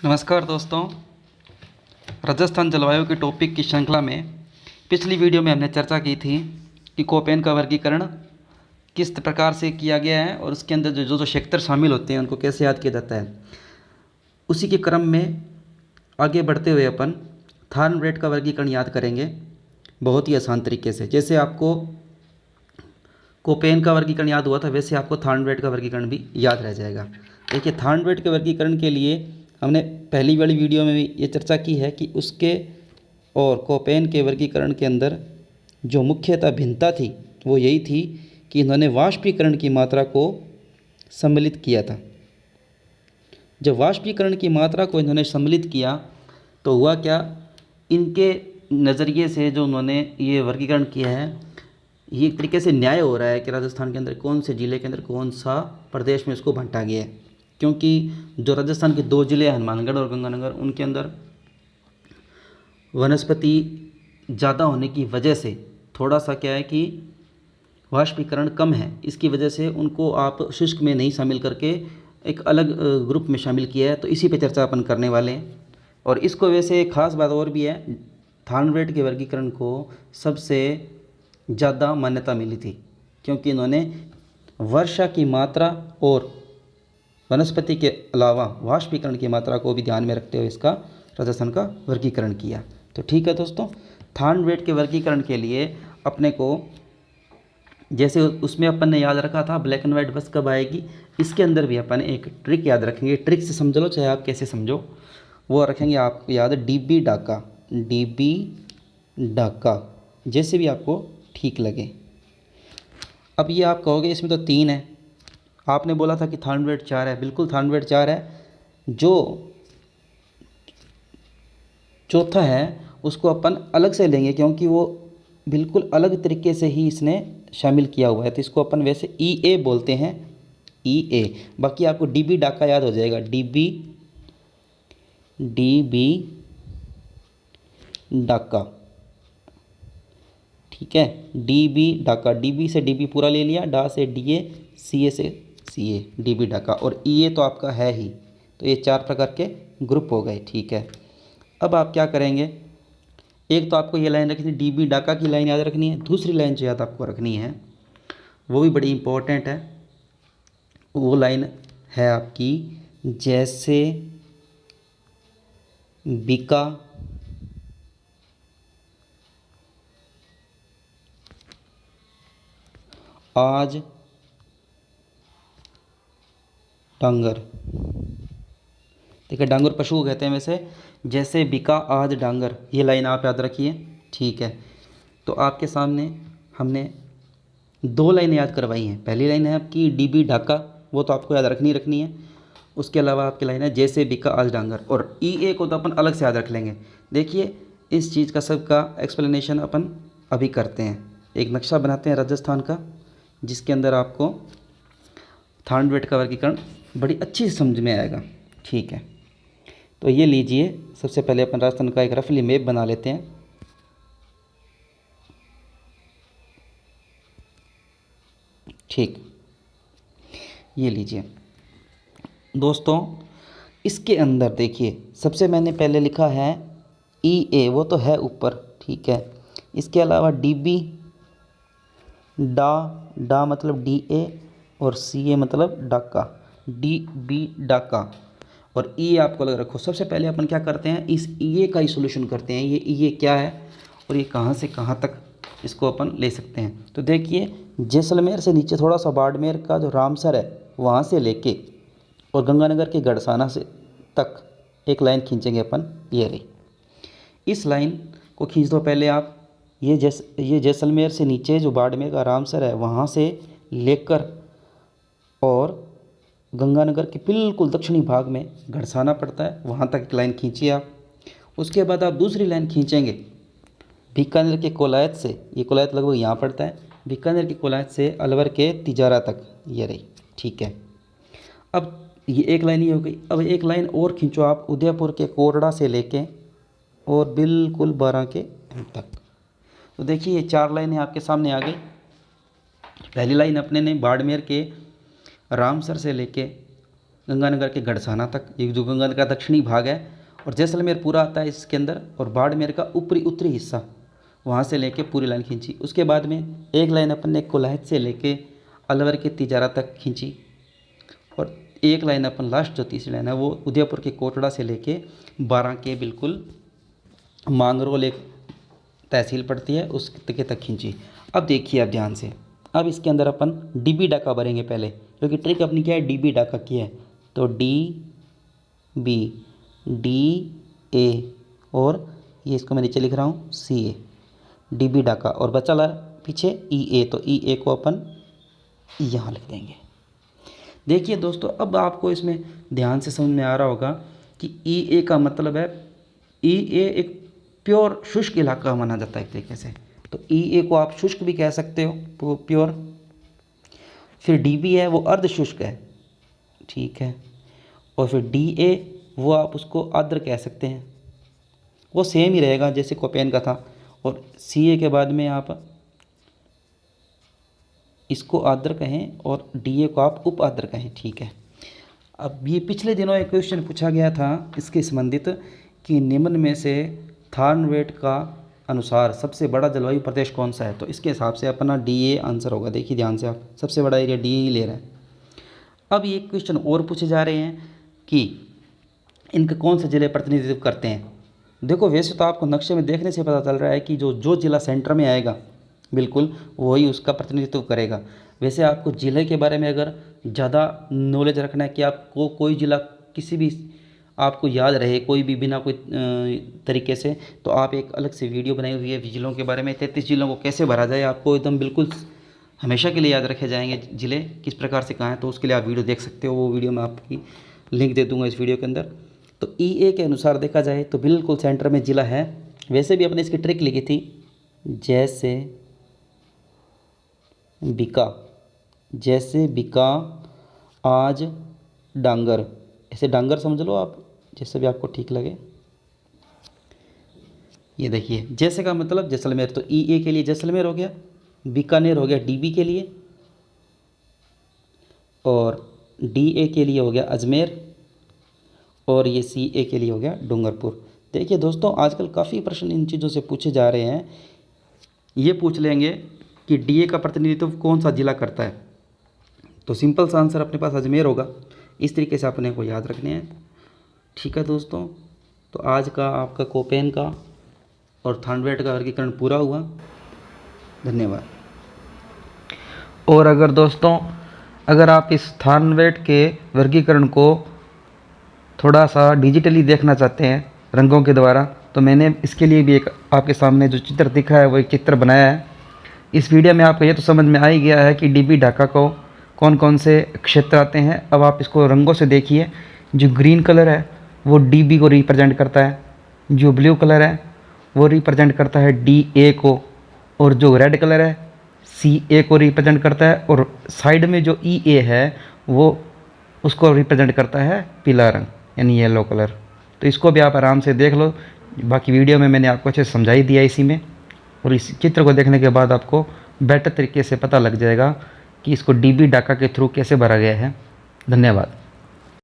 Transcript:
नमस्कार दोस्तों। राजस्थान जलवायु के टॉपिक की श्रृंखला में पिछली वीडियो में हमने चर्चा की थी कि कोपेन का वर्गीकरण किस प्रकार से किया गया है और उसके अंदर जो जो सेक्टर शामिल होते हैं उनको कैसे याद किया जाता है। उसी के क्रम में आगे बढ़ते हुए अपन थार्नब्रेड का वर्गीकरण याद करेंगे बहुत ही आसान तरीके से। जैसे आपको कोपेन का वर्गीकरण याद हुआ था वैसे आपको थार्नब्रेड का वर्गीकरण भी याद रह जाएगा। देखिए, थार्नब्रेड के वर्गीकरण के लिए हमने पहली वाली वीडियो में भी ये चर्चा की है कि उसके और कोपेन के वर्गीकरण के अंदर जो मुख्यतः भिन्नता थी वो यही थी कि इन्होंने वाष्पीकरण की मात्रा को सम्मिलित किया था। जब वाष्पीकरण की मात्रा को इन्होंने सम्मिलित किया तो हुआ क्या, इनके नज़रिए से जो उन्होंने ये वर्गीकरण किया है ये एक तरीके से न्याय हो रहा है कि राजस्थान के अंदर कौन से ज़िले के अंदर कौन सा प्रदेश में इसको बांटा गया है। क्योंकि जो राजस्थान के दो ज़िले हनुमानगढ़ और गंगानगर उनके अंदर वनस्पति ज़्यादा होने की वजह से थोड़ा सा क्या है कि वाष्पीकरण कम है, इसकी वजह से उनको आप शुष्क में नहीं शामिल करके एक अलग ग्रुप में शामिल किया है। तो इसी पे चर्चा अपन करने वाले हैं। और इसको वैसे एक ख़ास बात और भी है, थार्नब्रेड के वर्गीकरण को सबसे ज़्यादा मान्यता मिली थी क्योंकि इन्होंने वर्षा की मात्रा और वनस्पति के अलावा वाष्पीकरण की मात्रा को भी ध्यान में रखते हुए इसका राजस्थान का वर्गीकरण किया। तो ठीक है दोस्तों, थार्नब्रेड के वर्गीकरण के लिए अपने को जैसे उसमें अपन ने याद रखा था ब्लैक एंड वाइट बस कब आएगी, इसके अंदर भी अपन एक ट्रिक याद रखेंगे। ट्रिक से समझ लो चाहे आप कैसे समझो, वो रखेंगे आपको याद डीबी डाका जैसे भी आपको ठीक लगे। अब ये आप कहोगे इसमें तो 3 है, आपने बोला था कि थार्नब्रेड 4 है। बिल्कुल थार्नब्रेड 4 है, जो चौथा है उसको अपन अलग से लेंगे क्योंकि वो बिल्कुल अलग तरीके से ही इसने शामिल किया हुआ है। तो इसको अपन वैसे ई बोलते हैं, ई। बाकी आपको डीबी डाका याद हो जाएगा, डीबी डाका, ठीक है। डीबी डाका, डीबी से डीबी पूरा ले लिया, डा से डीए, सीए से सीए, डीबी डाका। और ईए तो आपका है ही, तो ये 4 प्रकार के ग्रुप हो गए, ठीक है। अब आप क्या करेंगे, एक तो आपको ये लाइन रखनी है, डीबी डाका की लाइन याद रखनी है। दूसरी लाइन जो याद आपको रखनी है वो भी बड़ी इम्पोर्टेंट है। वो लाइन है आपकी जैसे बिका आज डांगर। देखिए, डांगर पशु को कहते हैं वैसे, जैसे बिका आज डांगर, ये लाइन आप याद रखिए, ठीक है। तो आपके सामने हमने 2 लाइनें याद करवाई हैं। पहली लाइन है आपकी डीबी ढाका, वो तो आपको याद रखनी है। उसके अलावा आपकी लाइन है जैसे बिका आज डांगर, और ई को तो अपन अलग से याद रख लेंगे। देखिए, इस चीज़ का सबका एक्सप्लेनेशन अपन अभी करते हैं। एक नक्शा बनाते हैं राजस्थान का जिसके अंदर आपको थार्नब्रेड का वर्गीकरण बड़ी अच्छी से समझ में आएगा, ठीक है। तो ये लीजिए, सबसे पहले अपन राजस्थान का एक रफली मैप बना लेते हैं। ठीक, ये लीजिए दोस्तों, इसके अंदर देखिए सबसे मैंने पहले लिखा है ई, वो तो है ऊपर, ठीक है। इसके अलावा डीबी डा मतलब डी और सी मतलब डाका, डीबी डाका। और ई आपको अलग रखो। सबसे पहले अपन क्या करते हैं, इस ई का ही सोल्यूशन करते हैं। ये ई क्या है और ये कहाँ से कहाँ तक इसको अपन ले सकते हैं। तो देखिए, जैसलमेर से नीचे थोड़ा सा बाड़मेर का जो रामसर है वहाँ से लेके और गंगानगर के गढ़साना से तक एक लाइन खींचेंगे अपन, ये रही। इस लाइन को खींच दो पहले आप। ये जैसलमेर से नीचे जो बाड़मेर का रामसर है वहाँ से लेकर और गंगानगर के बिल्कुल दक्षिणी भाग में गढ़साना पड़ता है, वहाँ तक एक लाइन खींचिए आप। उसके बाद आप दूसरी लाइन खींचेंगे बीकानेर के कोलायत से, ये कोलायत लगभग यहाँ पड़ता है, बीकानेर के कोलायत से अलवर के तिजारा तक, ये रही, ठीक है। अब ये एक लाइन ही हो गई। अब एक लाइन और खींचो आप उदयपुर के कोरड़ा से लेके और बिल्कुल 12 के अंत तक। तो देखिए, ये 4 लाइनें आपके सामने आ गई। पहली लाइन अपने ने बाड़मेर के रामसर से लेके गंगानगर के गढ़साना तक, ये जो गंगानगर का दक्षिणी भाग है, और जैसलमेर पूरा आता है इसके अंदर, और बाड़मेर का उत्तरी हिस्सा वहाँ से लेके पूरी लाइन खींची। उसके बाद में एक लाइन अपन ने कोलाहत से लेके अलवर के तिजारा तक खींची, और एक लाइन अपन लास्ट जो तीसरी लाइन है वो उदयपुर के कोटड़ा से लेके 12 के बिल्कुल मांगरोल एक तहसील पड़ती है उस तक खींची। अब देखिए आप ध्यान से, अब इसके अंदर अपन डीबी डाका भरेंगे पहले, क्योंकि ट्रिक अपनी क्या है, डीबी डाका की है। तो DB और ये इसको मैं नीचे लिख रहा हूँ CA, डीबी डाका, और बचा ला पीछे EA, तो EA को अपन यहाँ लिख देंगे। देखिए दोस्तों, अब आपको इसमें ध्यान से समझ में आ रहा होगा कि EA का मतलब है, EA एक प्योर शुष्क इलाका माना जाता है एक तरीके से, तो EA को आप शुष्क भी कह सकते हो, प्योर। फिर DB है वो अर्ध शुष्क है, ठीक है, और फिर DA वो आप उसको आर्द्र कह सकते हैं, वो सेम ही रहेगा जैसे कोपेन का था। और CA के बाद में आप इसको आर्द्र कहें और DA को आप उप आर्द्र कहें, ठीक है। अब ये पिछले दिनों एक क्वेश्चन पूछा गया था इसके संबंधित कि निम्न में से थार्नवेट का अनुसार सबसे बड़ा जलवायु प्रदेश कौन सा है, तो इसके हिसाब से अपना DA आंसर होगा। देखिए ध्यान से, आप सबसे बड़ा एरिया DA ही ले रहा है। अब ये क्वेश्चन और पूछे जा रहे हैं कि इनके कौन से ज़िले प्रतिनिधित्व करते हैं। देखो वैसे तो आपको नक्शे में देखने से पता चल रहा है कि जो ज़िला सेंटर में आएगा बिल्कुल वही उसका प्रतिनिधित्व करेगा। वैसे आपको ज़िले के बारे में अगर ज़्यादा नॉलेज रखना है कि आपको कोई ज़िला किसी भी आपको याद रहे कोई भी बिना कोई तरीके से, तो आप एक अलग से वीडियो बनाई हुई है ज़िलों के बारे में, 33 ज़िलों को कैसे भरा जाए, आपको एकदम बिल्कुल हमेशा के लिए याद रखे जाएंगे ज़िले किस प्रकार से कहाँ हैं, तो उसके लिए आप वीडियो देख सकते हो। वो वीडियो मैं आपकी लिंक दे दूँगा इस वीडियो के अंदर। तो EA के अनुसार देखा जाए तो बिल्कुल सेंटर में ज़िला है। वैसे भी अपने इसकी ट्रिक लिखी थी, जैसे बिका आज डांगर, ऐसे डांगर समझ लो आप, जैसे भी आपको ठीक लगे। ये देखिए जैसे का मतलब जैसलमेर, तो EA के लिए जैसलमेर हो गया, बीकानेर हो गया DB के लिए, और DA के लिए हो गया अजमेर, और ये CA के लिए हो गया डूंगरपुर। देखिए दोस्तों, आजकल काफ़ी प्रश्न इन चीज़ों से पूछे जा रहे हैं। ये पूछ लेंगे कि DA का प्रतिनिधित्व कौन सा जिला करता है, तो सिंपल सा आंसर अपने पास अजमेर होगा। इस तरीके से अपने को याद रखने हैं, ठीक है दोस्तों। तो आज का आपका कोपेन का और थार्नवेट का वर्गीकरण पूरा हुआ। धन्यवाद। और अगर दोस्तों अगर आप इस थार्नवेट के वर्गीकरण को थोड़ा सा डिजिटली देखना चाहते हैं रंगों के द्वारा, तो मैंने इसके लिए भी एक आपके सामने जो चित्र दिखा है वो एक चित्र बनाया है। इस वीडियो में आपको ये तो समझ में आ ही गया है कि DB ढाका को कौन कौन से क्षेत्र आते हैं। अब आप इसको रंगों से देखिए, जो ग्रीन कलर है वो DB को रिप्रेजेंट करता है, जो ब्लू कलर है वो रिप्रेजेंट करता है DA को, और जो रेड कलर है CA को रिप्रेजेंट करता है, और साइड में जो EA है वो उसको रिप्रेजेंट करता है पीला रंग यानी येलो कलर। तो इसको भी आप आराम से देख लो, बाकी वीडियो में मैंने आपको अच्छे से समझाई दिया इसी में, और इस चित्र को देखने के बाद आपको बेटर तरीके से पता लग जाएगा कि इसको DB ढाका के थ्रू कैसे भरा गया है। धन्यवाद।